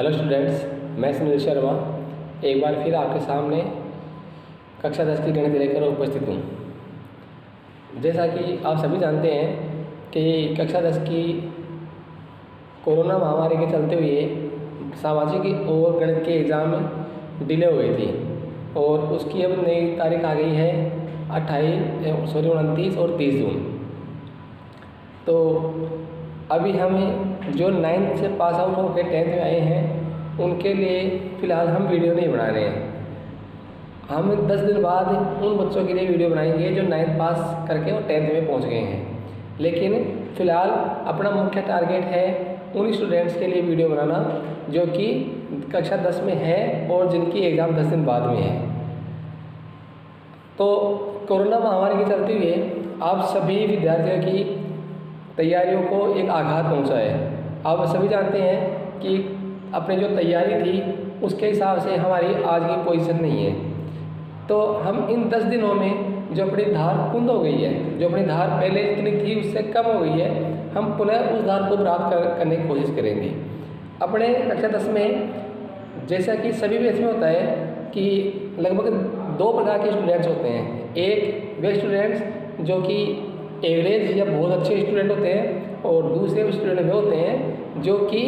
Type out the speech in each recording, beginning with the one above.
Hello students, मैं सुनील शर्मा एक बार फिर आपके सामने कक्षा 10 की गणित लेकर उपस्थित हूँ। जैसा कि आप सभी जानते हैं कि कक्षा 10 की कोरोना महामारी के चलते हुए सामाजिक और गणित के एग्ज़ाम डिले हो गई थी और उसकी अब नई तारीख आ गई है 29 और 30 जून। तो अभी हमें जो 9th से पास आउट होकर 10th में आए हैं उनके लिए फ़िलहाल हम वीडियो नहीं बना रहे हैं। हम 10 दिन बाद उन बच्चों के लिए वीडियो बनाएंगे जो 9th पास करके और 10th में पहुंच गए हैं। लेकिन फ़िलहाल अपना मुख्य टारगेट है उन स्टूडेंट्स के लिए वीडियो बनाना जो कि कक्षा 10 में है और जिनकी एग्ज़ाम 10 दिन बाद में है। तो कोरोना महामारी के चलते हुए आप सभी विद्यार्थियों की तैयारियों को एक आघात पहुंचा है। आप सभी जानते हैं कि अपनी जो तैयारी थी उसके हिसाब से हमारी आज की पोजीशन नहीं है। तो हम इन 10 दिनों में जो अपनी धार कुंद हो गई है, जो अपनी धार पहले जितनी थी उससे कम हो गई है, हम पुनः उस धार को प्राप्त करने की कोशिश करेंगे। अपने कक्षा 10 में जैसा कि सभी बैच में होता है कि लगभग 2 प्रकार के स्टूडेंट्स होते हैं। एक वे स्टूडेंट्स जो कि एवरेज या बहुत अच्छे स्टूडेंट होते हैं और दूसरे स्टूडेंट वे होते हैं जो कि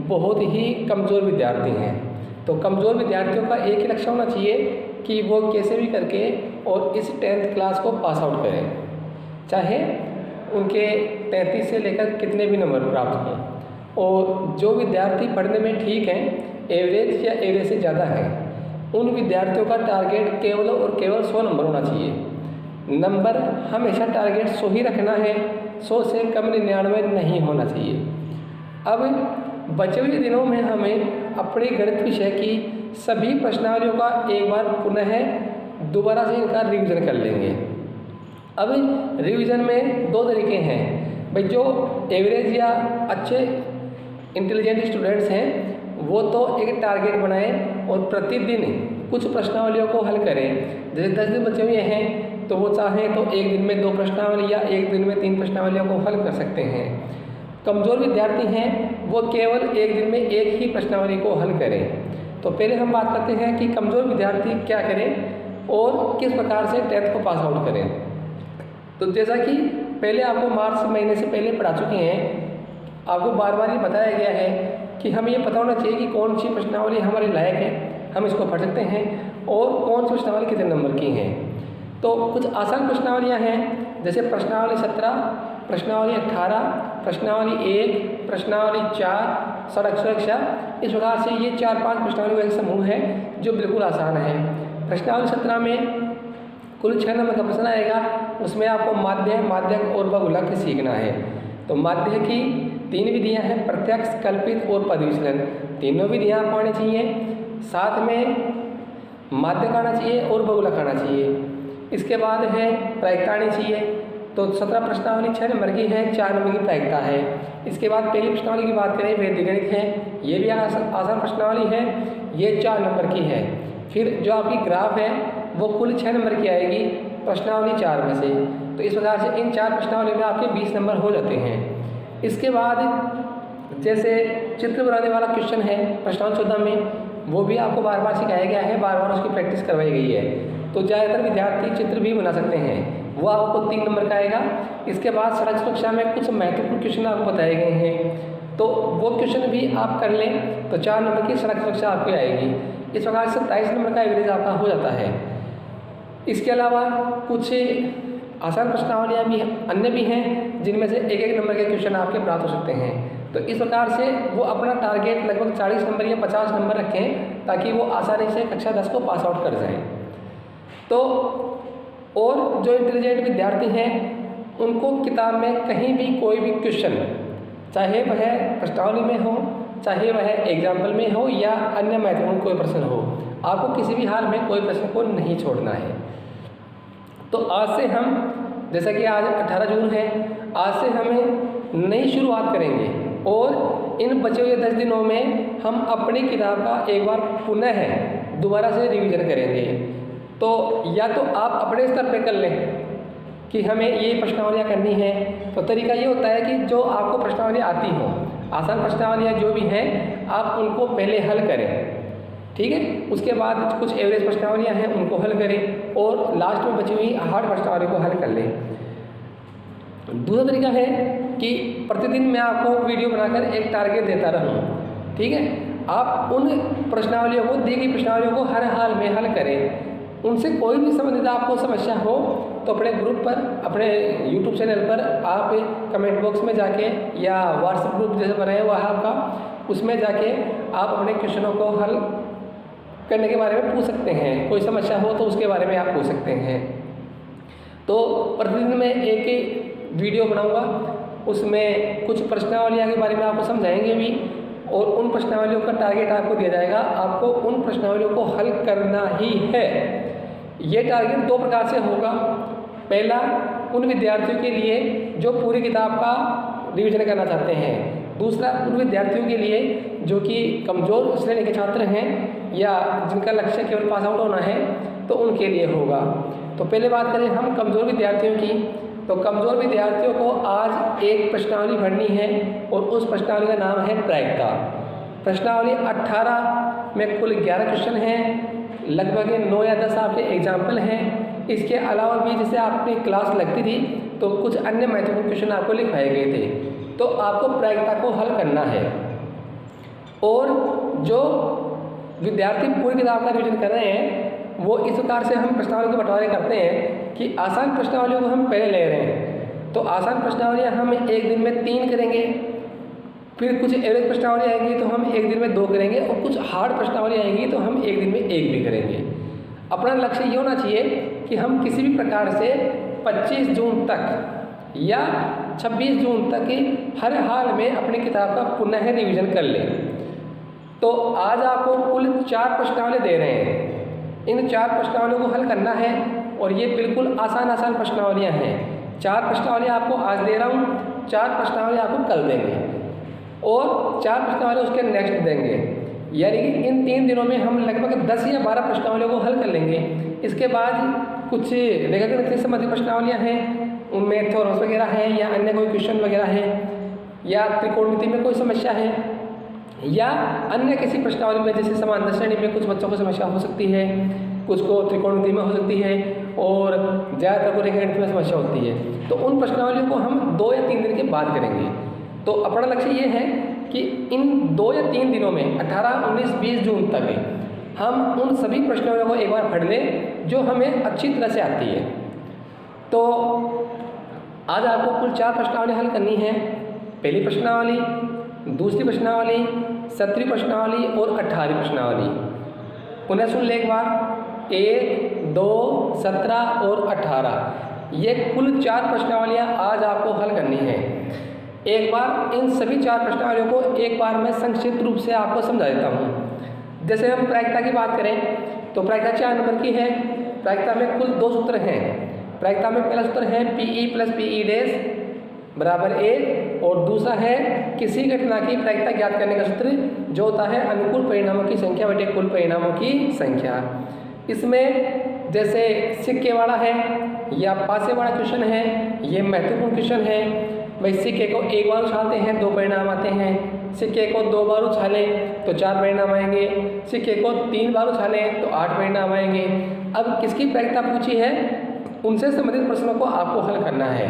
बहुत ही कमज़ोर विद्यार्थी हैं। तो कमज़ोर विद्यार्थियों का एक ही लक्ष्य होना चाहिए कि वो कैसे भी करके और इस 10th क्लास को पास आउट करें, चाहे उनके 33 से लेकर कितने भी नंबर प्राप्त हों। और जो विद्यार्थी पढ़ने में ठीक हैं, एवरेज या एवरेज से ज़्यादा हैं, उन विद्यार्थियों का टारगेट केवल और केवल 100 नंबर होना चाहिए। नंबर हमेशा टारगेट 100 ही रखना है, 100 से कम 99 नहीं होना चाहिए। अब बचे हुए दिनों में हमें अपने गणित विषय की सभी प्रश्नावलियों का एक बार पुनः दोबारा से इनका रिवीजन कर लेंगे। अब रिवीजन में 2 तरीके हैं भाई। जो एवरेज या अच्छे इंटेलिजेंट स्टूडेंट्स हैं वो तो एक टारगेट बनाएं और प्रतिदिन कुछ प्रश्नावलियों को हल करें। जैसे 10 दिन बचे हुए हैं तो वो चाहें तो एक दिन में 2 प्रश्नावली या एक दिन में 3 प्रश्नावलियों को हल कर सकते हैं। कमज़ोर विद्यार्थी हैं वो केवल एक दिन में एक ही प्रश्नावली को हल करें। तो पहले हम बात करते हैं कि कमज़ोर विद्यार्थी क्या करें और किस प्रकार से 10th को पास आउट करें। तो जैसा कि पहले आपको मार्च महीने से पहले पढ़ा चुके हैं, आपको बार बार ये बताया गया है कि हमें ये पता होना चाहिए कि कौन सी प्रश्नावली हमारे लायक है, हम इसको पढ़ सकते हैं, और कौन सी प्रश्नावली कितने नंबर की हैं। तो कुछ आसान प्रश्नावलियाँ हैं जैसे प्रश्नावली 17, प्रश्नावली 18, प्रश्नावली 1, प्रश्नावली 4, सड़क सुरक्षा। इस प्रकार से ये 4-5 प्रश्नावली का एक समूह है जो बिल्कुल आसान है। प्रश्नावली 17 में कुल 6 नंबर का प्रश्न आएगा। उसमें आपको माध्य, माध्यक और बहुलक सीखना है। तो माध्य की 3 विधियाँ हैं, प्रत्यक्ष, कल्पित और पद विचलन। तीनों विधियाँ आपको आनी चाहिए। साथ में माध्यक आना चाहिए और बहुलक आना चाहिए। इसके बाद है प्रायिकता आनी चाहिए। तो 17 प्रश्नावली 6 नंबर की है, 4 नंबर की प्रायिकता है। इसके बाद पहली प्रश्नावली की बात करें, वैदिक गणित है, ये भी आसान प्रश्नावली है, ये 4 नंबर की है। फिर जो आपकी ग्राफ है वो कुल 6 नंबर की आएगी प्रश्नावली 4 में से। तो इस प्रकार से इन 4 प्रश्नावली में आपके 20 नंबर हो जाते हैं। इसके बाद जैसे चित्र बनाने वाला क्वेश्चन है प्रश्नावली 14 में, वो भी आपको बार बार सिखाया गया है, बार बार उसकी प्रैक्टिस करवाई गई है। तो ज़्यादातर विद्यार्थी चित्र भी बना सकते हैं, वो आपको 3 नंबर का आएगा। इसके बाद सड़क सुरक्षा में कुछ महत्वपूर्ण क्वेश्चन आपको बताए गए हैं, तो वो क्वेश्चन भी आप कर लें तो 4 नंबर की सड़क सुरक्षा आपको आएगी। इस प्रकार से 27 नंबर का एवरेज आपका हो जाता है। इसके अलावा कुछ आसान प्रश्नावलियाँ भी अन्य भी हैं जिनमें से 1-1 नंबर के क्वेश्चन आपके प्राप्त हो सकते हैं। तो इस प्रकार से वो अपना टारगेट लगभग 40 नंबर या 50 नंबर रखें ताकि वो आसानी से कक्षा 10 को पास आउट कर जाएँ। तो और जो इंटेलिजेंट विद्यार्थी हैं उनको किताब में कहीं भी कोई भी क्वेश्चन, चाहे वह प्रश्नावली में हो, चाहे वह एग्जाम्पल में हो या अन्य महत्वपूर्ण कोई प्रश्न हो, आपको किसी भी हाल में कोई प्रश्न को नहीं छोड़ना है। तो आज से हम, जैसा कि आज 18 जून है, आज से हमें नई शुरुआत करेंगे और इन बचे हुए 10 दिनों में हम अपनी किताब का एक बार पुनः दोबारा से रिवीजन करेंगे। तो या तो आप अपने स्तर पे कर लें कि हमें ये प्रश्नावलियाँ करनी है, तो तरीका ये होता है कि जो आपको प्रश्नावलियाँ आती हों, आसान प्रश्नावलियाँ जो भी हैं आप उनको पहले हल करें, ठीक है। उसके बाद कुछ एवरेज प्रश्नावलियाँ हैं उनको हल करें और लास्ट में बची हुई हार्ड प्रश्नावलियों को हल कर लें। दूसरा तरीका है कि प्रतिदिन मैं आपको वीडियो बनाकर एक टारगेट देता रहूँ, ठीक है। आप उन प्रश्नावलियों को, दी गई प्रश्नावलियों को हर हाल में हल करें। उनसे कोई भी संबंधित आपको समस्या हो तो अपने ग्रुप पर, अपने यूट्यूब चैनल पर आप कमेंट बॉक्स में जाके या व्हाट्सएप ग्रुप जैसे बनाया हुआ है आपका, उसमें जाके आप अपने क्वेश्चनों को हल करने के बारे में पूछ सकते हैं। कोई समस्या हो तो उसके बारे में आप पूछ सकते हैं। तो प्रतिदिन मैं एक वीडियो बनाऊंगा, उसमें कुछ प्रश्नावलियों के बारे में आपको समझाएंगे भी और उन प्रश्नावलियों का टारगेट आपको दिया जाएगा। आपको उन प्रश्नावलियों को हल करना ही है। ये टारगेट दो प्रकार से होगा। पहला, उन विद्यार्थियों के लिए जो पूरी किताब का रिवीजन करना चाहते हैं। दूसरा, उन विद्यार्थियों के लिए जो कि कमज़ोर श्रेणी के छात्र हैं या जिनका लक्ष्य केवल पास आउट होना है, तो उनके लिए होगा। तो पहले बात करें हम कमज़ोर विद्यार्थियों की, तो कमज़ोर विद्यार्थियों को आज एक प्रश्नावली भरनी है और उस प्रश्नावली का नाम है प्रायिकता। प्रश्नावली 18 में कुल 11 क्वेश्चन हैं, लगभग 9 या 10 आपके एग्जाम्पल हैं। इसके अलावा भी जैसे आपकी क्लास लगती थी तो कुछ अन्य महत्वपूर्ण क्वेश्चन आपको लिखवाए गए थे। तो आपको प्रायिकता को हल करना है। और जो विद्यार्थी पूरी किताब का रिवीजन कर रहे हैं वो इस प्रकार से हम प्रश्नावली के बंटवारे करते हैं कि आसान प्रश्नावलियों को हम पहले ले रहे हैं। तो आसान प्रश्नावलियाँ हम एक दिन में 3 करेंगे, फिर कुछ एवरेज प्रश्नावली आएंगी तो हम एक दिन में 2 करेंगे और कुछ हार्ड प्रश्नावली आएंगी तो हम एक दिन में 1 भी करेंगे। अपना लक्ष्य ये होना चाहिए कि हम किसी भी प्रकार से 25 जून तक या 26 जून तक हर हाल में अपनी किताब का पुनः रिवीजन कर लें। तो आज आपको कुल 4 प्रश्नावली दे रहे हैं। इन 4 प्रश्नावलियों को हल करना है और ये बिल्कुल आसान प्रश्नावलियाँ हैं। 4 प्रश्नावलियाँ आपको आज दे रहा हूँ, 4 प्रश्नावलियाँ आपको कल देंगे और 4 प्रश्नावलियाँ उसके नेक्स्ट देंगे। यानी कि इन 3 दिनों में हम लगभग 10 या 12 प्रश्नावलियों को हल कर लेंगे। इसके बाद कुछ रेखागणित से संबंधित प्रश्नावलियाँ हैं, उनमें थ्योरम्स वगैरह हैं या अन्य कोई क्वेश्चन वगैरह है या त्रिकोणमिति में कोई समस्या है या अन्य किसी प्रश्नावली में, जैसे समांतर श्रेणी में कुछ बच्चों को समस्या हो सकती है, कुछ को त्रिकोणमिति में हो सकती है और ज़्यादातर को रेखागणित में समस्या होती है। तो उन प्रश्नावलियों को हम 2 या 3 दिन के बाद करेंगे। तो अपना लक्ष्य ये है कि इन 2 या 3 दिनों में 18, 19, 20 जून तक हम उन सभी प्रश्नावलियों को एक बार पढ़ लें जो हमें अच्छी तरह से आती है। तो आज आपको कुल 4 प्रश्नावली हल करनी है। पहली प्रश्नावली, दूसरी प्रश्नावली, 17वीं प्रश्नावली और 18वीं प्रश्नावली। पुनः सुन ले एक बार, 1, 2, 17 और 18, ये कुल 4 प्रश्नावलियाँ आज आपको हल करनी है। एक बार इन सभी 4 प्रश्नावलियों को एक बार मैं संक्षिप्त रूप से आपको समझा देता हूँ। जैसे हम प्रायिकता की बात करें तो प्रायिकता 4 नंबर की है। प्रायिकता में कुल 2 सूत्र हैं। प्रायिकता में पहला सूत्र है PE + PE डैश बराबर 1 और दूसरा है किसी घटना की प्रायिकता ज्ञात करने का सूत्र जो होता है अनुकूल परिणामों की संख्या बटे कुल परिणामों की संख्या। इसमें जैसे सिक्के वाला है या पासे वाला क्वेश्चन है, ये महत्वपूर्ण क्वेश्चन है। भाई सिक्के को एक बार उछालते हैं 2 परिणाम आते हैं, सिक्के को 2 बार उछालें तो 4 परिणाम आएंगे, सिक्के को 3 बार उछालें तो 8 परिणाम आएंगे। अब किसकी प्रायिकता पूछी है उनसे संबंधित प्रश्नों को आपको हल करना है।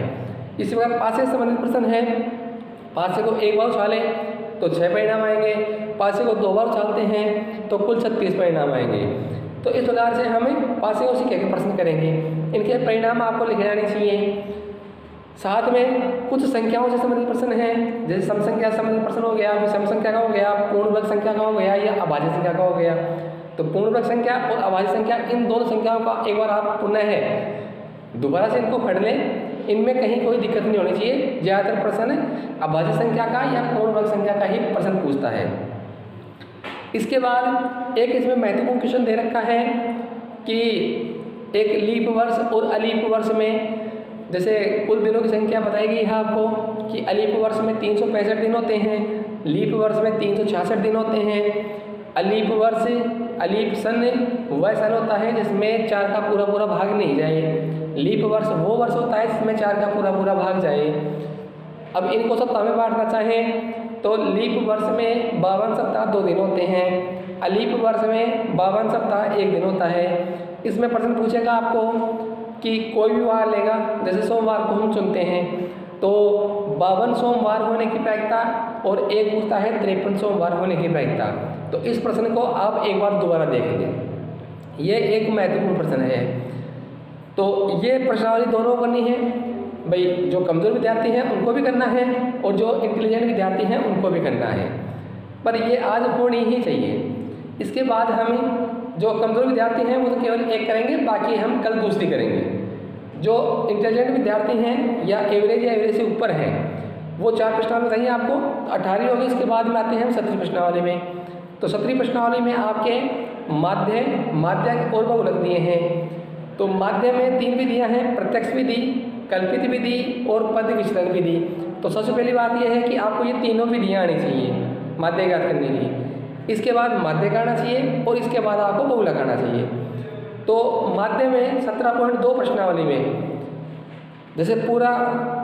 इसी प्रकार पासे से संबंधित प्रश्न है, पासे को 1 बार उछालें तो 6 परिणाम आएंगे, पासे को 2 बार उछालते हैं तो कुल 36 परिणाम आएंगे। तो इस प्रकार से हम पासे और सिक्के के प्रश्न करेंगे। इनके परिणाम आपको लिखे जाने चाहिए। साथ में कुछ संख्याओं से संबंधित प्रश्न हैं, जैसे सम संख्या से संबंधित प्रश्न हो गया, विषम संख्या का हो गया, पूर्ण वर्ग संख्या का हो गया या अभाज्य संख्या का हो गया। तो पूर्ण वर्ग संख्या और अभाज्य संख्या, इन दोनों संख्याओं का एक बार आप पुनः दोबारा से इनको पढ़ लें। इनमें कहीं कोई दिक्कत नहीं होनी चाहिए। ज़्यादातर प्रश्न अभाज्य संख्या का या पूर्ण वर्ग संख्या का ही प्रश्न पूछता है। इसके बाद एक इसमें महत्वपूर्ण क्वेश्चन दे रखा है कि एक लीप वर्ष और अलीप वर्ष में जैसे कुल दिनों की संख्या बताई गई है आपको कि अलीप वर्ष में 365 दिन होते हैं, लीप वर्ष में 366 दिन होते हैं। अलीप वर्ष, अलीप सन वह सन होता है जिसमें 4 का पूरा भाग नहीं जाए। लीप वर्ष वो वर्ष होता है जिसमें 4 का पूरा भाग जाए। अब इनको सप्ताह में बांटना चाहें तो लीप वर्ष में 52 सप्ताह 2 दिन होते हैं, अलीप वर्ष में 52 सप्ताह 1 दिन होता है। इसमें प्रश्न पूछेगा आपको कि कोई भी वार लेगा, जैसे सोमवार को हम चुनते हैं तो 52 सोमवार होने की प्रायिकता और एक पूछता है 53 सोमवार होने की प्रायिकता। तो इस प्रश्न को आप एक बार दोबारा देख लें, ये एक महत्वपूर्ण प्रश्न है। तो ये प्रश्नावली दोनों करनी है भाई, जो कमज़ोर विद्यार्थी हैं उनको भी करना है और जो इंटेलिजेंट विद्यार्थी हैं उनको भी करना है, पर ये आज होनी ही चाहिए। इसके बाद हम जो कमज़ोर विद्यार्थी हैं वो तो केवल एक करेंगे, बाकी हम कल दूसरी करेंगे। जो इंटेलिजेंट विद्यार्थी हैं या एवरेज से ऊपर हैं वो 4 प्रश्नावली बताइए आपको, 18 होगी। इसके बाद में आते हैं हम 17वीं प्रश्नावली में। तो 17वीं प्रश्नावली में आपके माध्यक और बहुलक दिए हैं। तो माध्य में 3 विधियाँ हैं, प्रत्यक्ष विधि, कल्पित विधि और पद विचलन विधि। तो सबसे पहली बात यह है कि आपको ये तीनों विधियाँ आनी चाहिए माध्य ज्ञात करने की। इसके बाद माध्य का आना चाहिए और इसके बाद आपको बहुलक आना चाहिए। तो माध्य में 17.2 प्रश्नावली में जैसे पूरा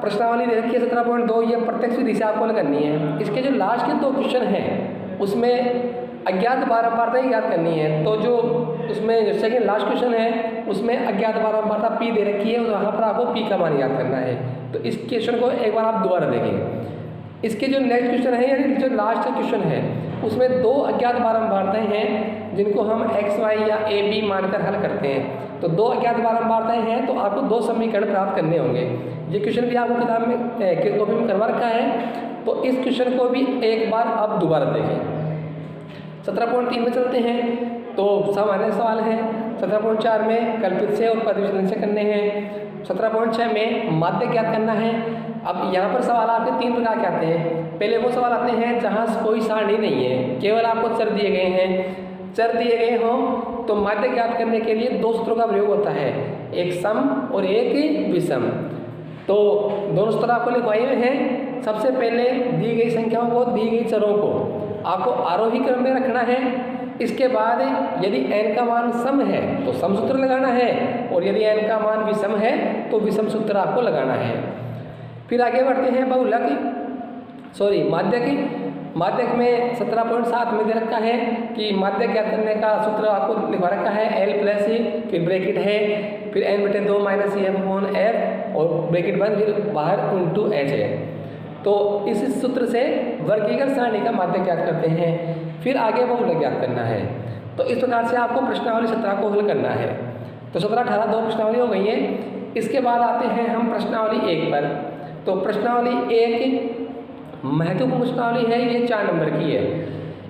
प्रश्नावली दे रखी है 17.2, ये प्रत्यक्ष विधि से आपको हल करनी है। इसके जो लास्ट के 2 क्वेश्चन हैं उसमें अज्ञात बारंबारता ही याद करनी है। तो जो उसमें जो सेकेंड लास्ट क्वेश्चन है उसमें अज्ञात बारंबारता पी दे रखी है और वहाँ पर आपको पी का मान याद करना है। तो इस क्वेश्चन को एक बार आप दोबारा देखें। इसके जो नेक्स्ट क्वेश्चन है यानी जो लास्ट क्वेश्चन है उसमें 2 अज्ञात बारंबारताएं हैं जिनको हम एक्स वाई या ए बी मानकर हल करते हैं। तो 2 अज्ञात बारंबारताएं हैं तो आपको 2 समीकरण प्राप्त करने होंगे। ये क्वेश्चन भी आपको किताब में कॉपी में करवा रखा है, तो इस क्वेश्चन को भी एक बार आप दोबारा देखें। 17.3 में चलते हैं तो सामान्य सवाल है। 17.4 में कल्पित से और पद विचलन से करने हैं। 17.6 में माध्य ज्ञात करना है। अब यहाँ पर सवाल आपके 3 प्रकार के आते हैं। पहले वो सवाल आते हैं जहाँ कोई सारणी नहीं है, केवल आपको चर दिए गए हैं। चर दिए गए हों तो माध्य ज्ञात करने के लिए 2 सूत्रों का प्रयोग होता है, एक सम और एक विषम। तो दोनों सूत्र आपको लिखवाए हुए हैं। सबसे पहले दी गई संख्याओं को, दी गई चरों को आपको आरोही क्रम में रखना है। इसके बाद यदि n का मान सम है तो सम सूत्र लगाना है और यदि n का मान विषम है तो विषम सूत्र आपको लगाना है। फिर आगे बढ़ते हैं माध्यक में 17.7 में दे रखा है कि माध्यक ज्ञात करने का सूत्र आपको लिखवा रखा है L प्लस फिर ब्रैकेट है, फिर n/2 माइनस f और ब्रैकेट बंद, फिर बाहर × h है। तो इस सूत्र से वर्गीकृत सारणी का माध्य ज्ञात करते हैं। फिर आगे बहुलक ज्ञात करना है। तो इस प्रकार से आपको प्रश्नावली 17 को हल करना है। तो 17, 18 2 प्रश्नावली हो गई है। इसके बाद आते हैं हम प्रश्नावली 1 पर। तो प्रश्नावली 1 महत्वपूर्ण प्रश्नावली है, ये 4 नंबर की है।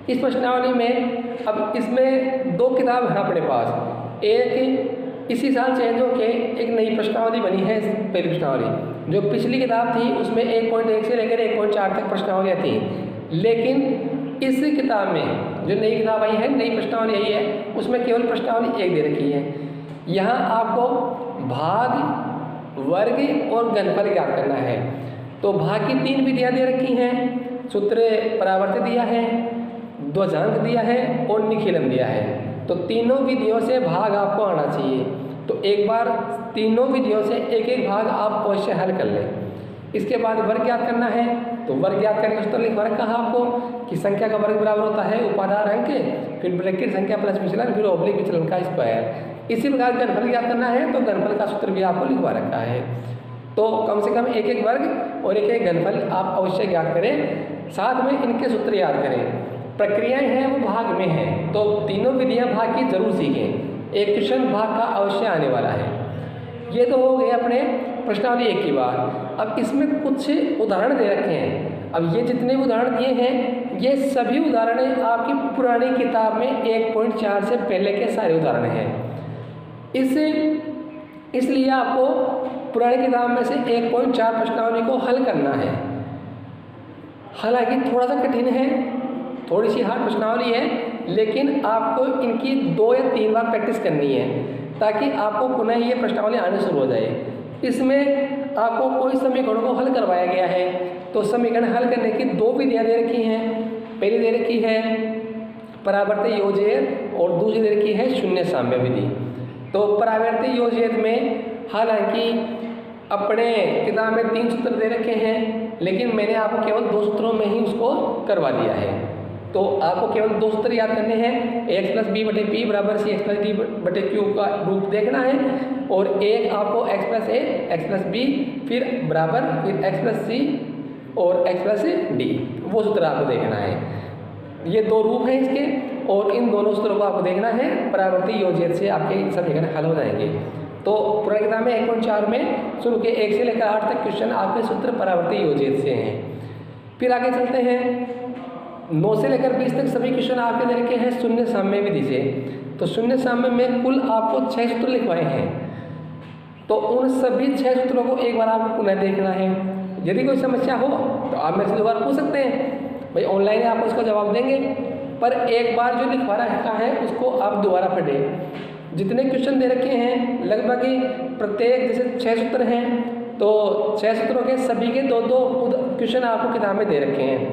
इस प्रश्नावली में अब इसमें 2 किताब है अपने पास। एक इसी साल चेंज होके एक नई प्रश्नावली बनी है, पहली प्रश्नावली। जो पिछली किताब थी उसमें 1.1 से लेकर 1.4 तक प्रश्नावलियाँ थी, लेकिन इस किताब में जो नई किताब आई है, नई प्रश्नावली आई है, उसमें केवल प्रश्नावली 1 दे रखी है। यहाँ आपको भाग, वर्ग और घनफल ज्ञात करना है। तो भाग की 3 विधियाँ दे रखी हैं, सूत्र परावर्तित दिया है, ध्वजांक दिया है और निखिलन दिया है। तो तीनों विधियों से भाग आपको आना चाहिए। तो एक बार तीनों विधियों से एक एक भाग आप अवश्य हल कर लें। इसके बाद वर्ग ज्ञात करना है। तो वर्ग ज्ञात करने का सूत्र लिखवा रखा है आपको कि संख्या का वर्ग बराबर होता है उपाधार अंक, फिर ब्रैकेट संख्या प्लस विचलन, फिर ऑब्लिक विचलन का स्क्वायर। इसी प्रकार घनफल ज्ञात करना है तो घनफल का सूत्र भी आपको लिखवा रखा है। तो कम से कम एक एक वर्ग और एक एक घनफल आप अवश्य ज्ञात करें, साथ में इनके सूत्र याद करें। प्रक्रियाएं हैं वो भाग में हैं, तो तीनों विधियां भाग की जरूर सीखें। एक क्वेश्चन भाग का अवश्य आने वाला है। ये तो हो गए अपने प्रश्नावली 1 की बात। अब इसमें कुछ उदाहरण दे रखे हैं। अब ये जितने उदाहरण दिए हैं ये सभी उदाहरण आपकी पुरानी किताब में 1.4 से पहले के सारे उदाहरण हैं। इसलिए आपको पुरानी किताब में से 1.4 प्रश्नावली को हल करना है। हालांकि थोड़ा सा कठिन है, थोड़ी सी हार्ड प्रश्नावली है, लेकिन आपको इनकी 2 या 3 बार प्रैक्टिस करनी है ताकि आपको पुनः ये प्रश्नावली आने शुरू हो जाए। इसमें आपको कोई समीकरणों को हल करवाया गया है। तो समीकरण हल करने की 2 विधियाँ दे रखी हैं। पहली दे रखी है परावर्तित योजयित और दूसरी दे रखी है शून्य साम्य विधि। तो परावर्तित योजयित में हालांकि अपने किताब में 3 सूत्र दे रखे हैं, लेकिन मैंने आपको केवल 2 सूत्रों में ही उसको करवा दिया है। तो आपको केवल 2 सूत्र याद करने हैं, एक्स प्लस बी बटे पी बराबर सी एक्स प्लस डी बटे क्यू का रूप देखना है, और एक आपको एक्स प्लस ए एक्स प्लस बी फिर बराबर फिर एक्स प्लस सी और एक्स प्लस डी, वो सूत्र आपको देखना है। ये 2 रूप हैं इसके, और इन दोनों सूत्रों को आपको देखना है, परावर्ती योजक से आपके समीकरण हल हो जाएंगे। तो पुरानी किताब में 1.4 में शुरू के 1 से लेकर 8 तक क्वेश्चन आपके सूत्र परावर्ती योजक से हैं। फिर आगे चलते हैं, 9 से लेकर 20 तक सभी क्वेश्चन आपके दे रखे हैं शून्य साम्य विधि से। तो शून्य साम्य में कुल आपको 6 सूत्र लिखवाए हैं, तो उन सभी 6 सूत्रों को एक बार आपको पुनः देखना है। यदि कोई समस्या हो तो आप मेरे से दोबारा पूछ सकते हैं, भाई ऑनलाइन आपको उसका जवाब देंगे, पर एक बार जो लिखवा रखा है उसको आप दोबारा पढ़ें। जितने क्वेश्चन दे रखे हैं लगभग प्रत्येक, जैसे 6 सूत्र हैं तो 6 सूत्रों के सभी के 2-2 क्वेश्चन आपको किताब में दे रखे हैं,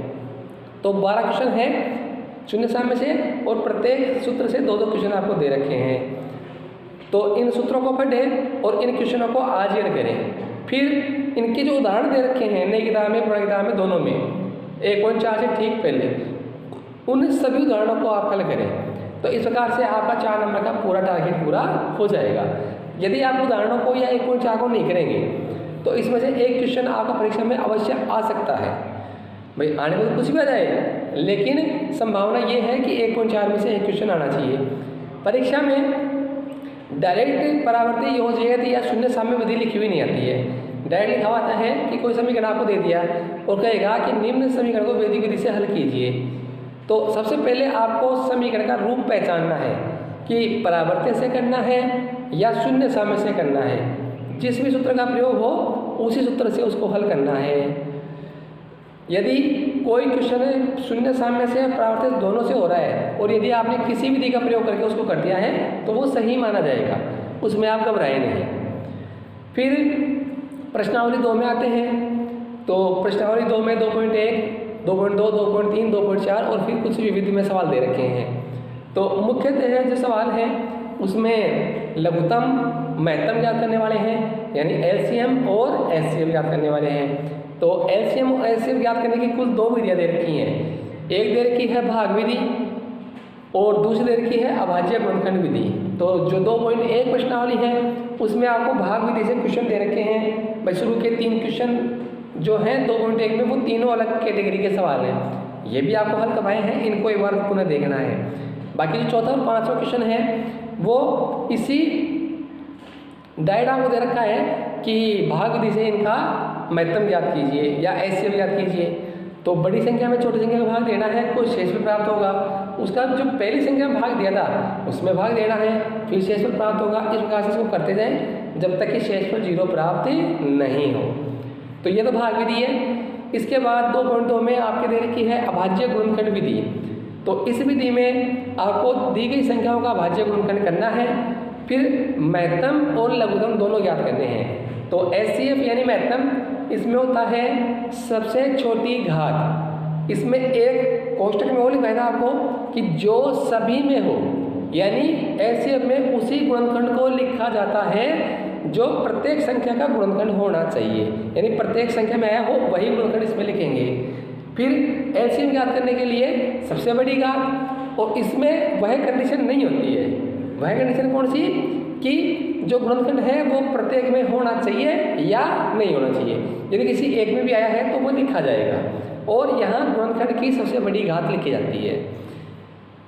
तो 12 क्वेश्चन हैं शून्य साम्य से, और प्रत्येक सूत्र से 2-2 क्वेश्चन आपको दे रखे हैं। तो इन सूत्रों को पढ़ें और इन क्वेश्चनों को आज याद करें। फिर इनके जो उदाहरण दे रखे हैं नई किताब में पुरानी किताब में दोनों में 1.4 से ठीक पहले, उन सभी उदाहरणों को आप हल करें। तो इस प्रकार से आपका 4 नंबर का पूरा टारगेट पूरा हो जाएगा। यदि आप उदाहरणों को या 1.4 को नहीं करेंगे तो इसमें से एक क्वेश्चन आपका परीक्षा में अवश्य आ सकता है। भाई आने में तो कुछ भी आ जाए, लेकिन संभावना ये है कि 1.4 में से एक क्वेश्चन आना चाहिए। परीक्षा में डायरेक्ट परावर्ती योजक या शून्य साम्य विधि लिखी हुई नहीं आती है। डायरेक्ट लिखा आता है कि कोई समीकरण आपको दे दिया और कहेगा कि निम्न समीकरण को वैदिक विधि से हल कीजिए। तो सबसे पहले आपको समीकरण का रूप पहचानना है कि परावर्त्य से करना है या शून्य साम्य से करना है। जिस भी सूत्र का प्रयोग हो उसी सूत्र से उसको हल करना है। यदि कोई क्वेश्चन शून्य साम्य से परावर्त्य दोनों से हो रहा है और यदि आपने किसी विधि का प्रयोग करके उसको कर दिया है तो वो सही माना जाएगा, उसमें आप घबराए नहीं। फिर प्रश्नावली 2 में आते हैं, तो प्रश्नावली 2 में 2.1, 2.2, 2.3, 2.4 और फिर कुछ विविध में सवाल दे रखे हैं। तो मुख्यतः जो सवाल है उसमें लघुत्तम महत्तम ज्ञात करने वाले हैं, यानी एलसीएम और एचसीएफ ज्ञात करने वाले हैं। तो एलसीएम और एचसीएफ ज्ञात करने की कुल 2 विधियाँ दे रखी हैं। एक दे रखी है भाग विधि और दूसरी दे रखी है अभाज्य गुणनखंड विधि। तो जो 2.1 प्रश्नावली है उसमें आपको भाग विधि से क्वेश्चन दे रखे हैं। भाई शुरू के 3 क्वेश्चन जो हैं 2.1 में वो तीनों अलग कैटेगरी के सवाल हैं, ये भी आपको हल करवाए हैं, इनको एक बार पुनः देखना है। बाकी जो चौथा और 5वां क्वेश्चन है वो इसी डायग्राम को दे रखा है कि भाग विधि से इनका महत्तम ज्ञात कीजिए या एचसीएफ ज्ञात कीजिए। तो बड़ी संख्या में छोटी संख्या का भाग देना है, कोई शेषफल प्राप्त होगा। उसका जो पहली संख्या में भाग दिया था उसमें भाग देना है, फिर शेषफल प्राप्त होगा। इस प्रकार से इसको करते जाएं जब तक कि शेषफल 0 प्राप्त नहीं हो। तो ये तो भाग विधि है। इसके बाद 2.2 में आपके दे रखी है अभाज्य गुणनखंड विधि। तो इस विधि में आपको दी गई संख्याओं का अभाज्य गुणनखंड करना है, फिर महत्तम और लघुत्तम दोनों ज्ञात करने हैं। तो एचसीएफ यानी महत्तम इसमें होता है सबसे छोटी घात। इसमें एक कोष्टक में वो लिखा है आपको कि जो सभी में हो, यानी एचसीएफ में उसी गुणनखंड को लिखा जाता है जो प्रत्येक संख्या का गुणनखंड होना चाहिए, यानी प्रत्येक संख्या में आया हो वही गुणनखंड इसमें लिखेंगे। फिर एलसीएम ज्ञात करने के लिए सबसे बड़ी घात, और इसमें वह कंडीशन नहीं होती है। वह कंडीशन कौन सी कि जो गुणनखंड है वो प्रत्येक में होना चाहिए या नहीं होना चाहिए। यदि किसी एक में भी आया है तो वो लिखा जाएगा, और यहाँ गुणनखंड की सबसे बड़ी घात लिखी जाती है।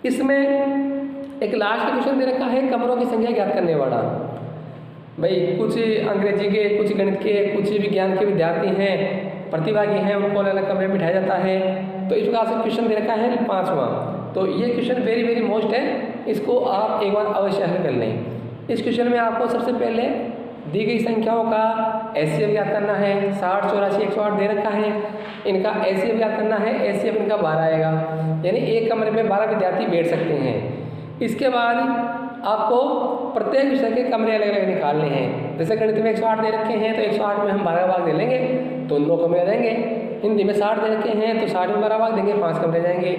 इसमें एक लास्ट का क्वेश्चन दे रखा है कमरों की संख्या ज्ञात करने वाला। भाई कुछ अंग्रेजी के, कुछ गणित के, कुछ विज्ञान के विद्यार्थी हैं, प्रतिभागी हैं, उनको अलग अलग कमरे में बिठाया जाता है। तो इस प्रकार से क्वेश्चन दे रखा है 5वां। तो ये क्वेश्चन वेरी वेरी मोस्ट है, इसको आप एक बार अवश्य हल कर लें। इस क्वेश्चन में आपको सबसे पहले दी गई संख्याओं का एचसीएफ ज्ञात करना है। 60, 84, 108 दे रखा है, इनका एचसीएफ ज्ञात करना है। एचसीएफ इनका 12 आएगा, यानी एक कमरे में 12 विद्यार्थी बैठ सकते हैं। इसके बाद आपको प्रत्येक विषय के कमरे अलग अलग निकालने हैं। जैसे गणित में 108 दे रखे हैं तो 108 में हम 12 भाग दे लेंगे तो 9 कमरे जाएंगे। हिंदी में 60 दे रखे हैं तो 60 में 12 भाग देंगे, 5 कमरे जाएंगे।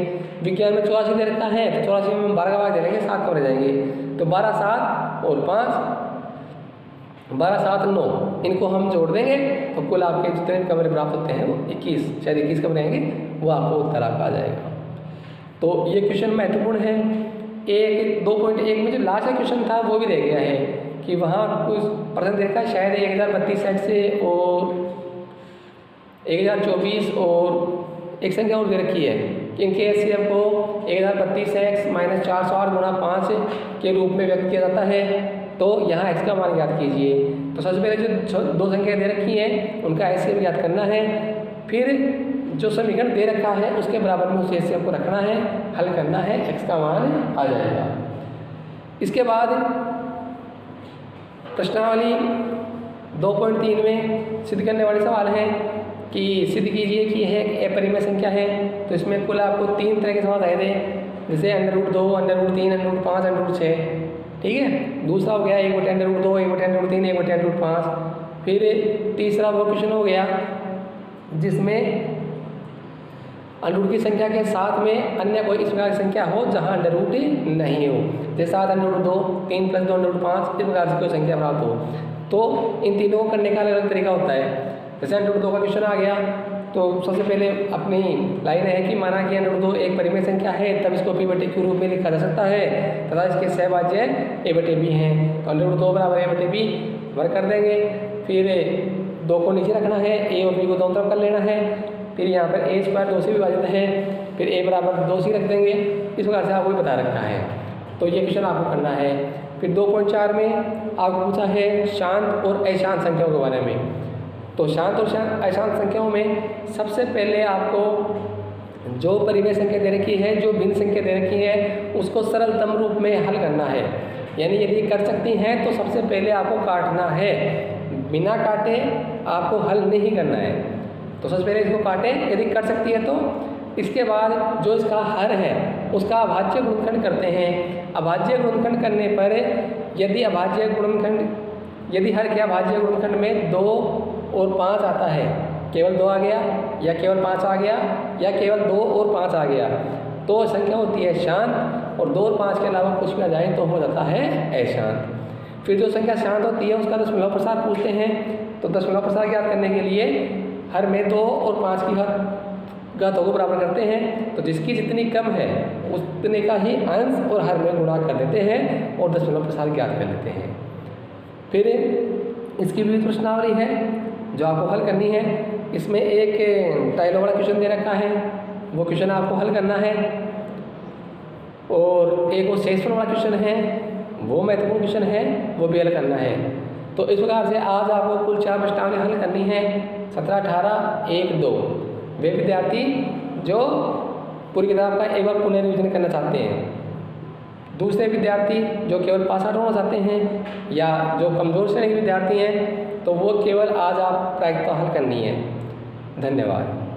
विज्ञान में 84 दे रखा है तो 84 में हम 12 भाग दे लेंगे, 7 कमरे जाएंगे। तो 12, 7 और 5 12, 7, 9 इनको हम जोड़ देंगे तो कुल आपके जितने कमरे प्राप्त होते हैं वो 21, शायद 21 कमरे आएंगे, वो आपको उत्तर आपका आ जाएगा। तो ये क्वेश्चन महत्वपूर्ण है। 2.1 में जो लास्ट क्वेश्चन था वो भी रह गया है कि वहाँ कुछ प्रश्न देखा शायद 1032 सेट से और 1024 और एक संख्या और दे रखी है कि इनके एचसीएफ को 1032x - 408 × 5 के रूप में व्यक्त किया जाता है। तो यहाँ x का मान ज्ञात कीजिए। तो सबसे पहले जो दो संख्या दे रखी हैं उनका एचसीएफ ज्ञात करना है, फिर जो समीकरण दे रखा है उसके बराबर में उस एचसीएफ को रखना है, हल करना है, x का मान आ जाएगा। इसके बाद प्रश्नावली 2.3 में सिद्ध करने वाले सवाल हैं कि सिद्ध कीजिए कि यह एक अपरिमेय संख्या है। तो इसमें कुल आपको 3 तरह के सवाल आए थे, जैसे √2, √3, √5, √6, ठीक है। दूसरा हो गया 1/√2, 1/√3, 1/√5। फिर तीसरा वो क्वेश्चन हो गया जिसमें अंडर की संख्या के साथ में अन्य कोई इस प्रकार की संख्या हो जहाँ अंडर रूट नहीं हो, जैसे 7 √2, 3 + 2 √5, इस प्रकार से कोई संख्या प्राप्त हो। तो इन तीनों को करने का अलग अलग तरीका होता है। जैसे √2 का क्वेश्चन आ गया तो सबसे पहले अपनी लाइन है कि माना कि √2 एक परिमेय संख्या है, तब इसको p/q रूप में लिखा जा सकता है तथा इसके सहभाज्य a/b हैं। तो √2 बराबर a/b वर्ग कर देंगे, फिर 2 को नीचे रखना है, a और b को दोनों तरफ कर लेना है, फिर यहाँ पर a² 2 से विभाजित है, फिर a बराबर 2 से रख देंगे। इस प्रकार से आपको बता रखा है। तो ये क्वेश्चन आपको करना है। फिर 2.4 में आपको पूछा है शांत और अशांत संख्याओं के बारे में। तो शांत और अशांत संख्याओं में सबसे पहले आपको जो परिमेय संख्या दे रखी है, जो भिन्न संख्या दे रखी है, उसको सरलतम रूप में हल करना है। यानी यदि कर सकती हैं तो सबसे पहले आपको काटना है, बिना काटे आपको हल नहीं करना है। तो सबसे पहले इसको काटें यदि कर सकती है तो। इसके बाद जो इसका हर है उसका अभाज्य गुणनखंड करते हैं। अभाज्य गुणनखंड करने पर यदि हर के अभाज्य गुणनखंड में 2 और 5 आता है, केवल 2 आ गया या केवल 5 आ गया या केवल 2 और 5 आ गया, तो संख्या होती है शांत, और 2 और 5 के अलावा कुछ भी आ जाए तो हो जाता है अशांत। फिर जो संख्या शांत होती है उसका दशमलव प्रसार पूछते हैं। तो दशमलव प्रसार ज्ञात करने के लिए हर में 2 और 5 की घातों को बराबर करते हैं। तो जिसकी जितनी कम है उतने का ही अंश और हर में गुणा कर देते हैं और दशमलव प्रसार ज्ञात कर लेते हैं। फिर इसकी विविध प्रश्नावली है जो आपको हल करनी है। इसमें एक टाइलों वाला क्वेश्चन दे रखा है, वो क्वेश्चन आपको हल करना है, और एक वो शेषफल वाला क्वेश्चन है, वो महत्वपूर्ण क्वेश्चन है, वो भी हल करना है। तो इस प्रकार से आज आपको कुल 4 प्रश्नावली हल करनी है, 17, 18, 1, 2। वे विद्यार्थी जो पूरी किताब का एक बार पुनर्रिवीजन करना चाहते हैं, दूसरे विद्यार्थी जो केवल पास आउट होना चाहते हैं, या जो कमज़ोर श्रेणी के विद्यार्थी हैं, तो वो केवल आज आप प्रायिकता हल करनी है। धन्यवाद।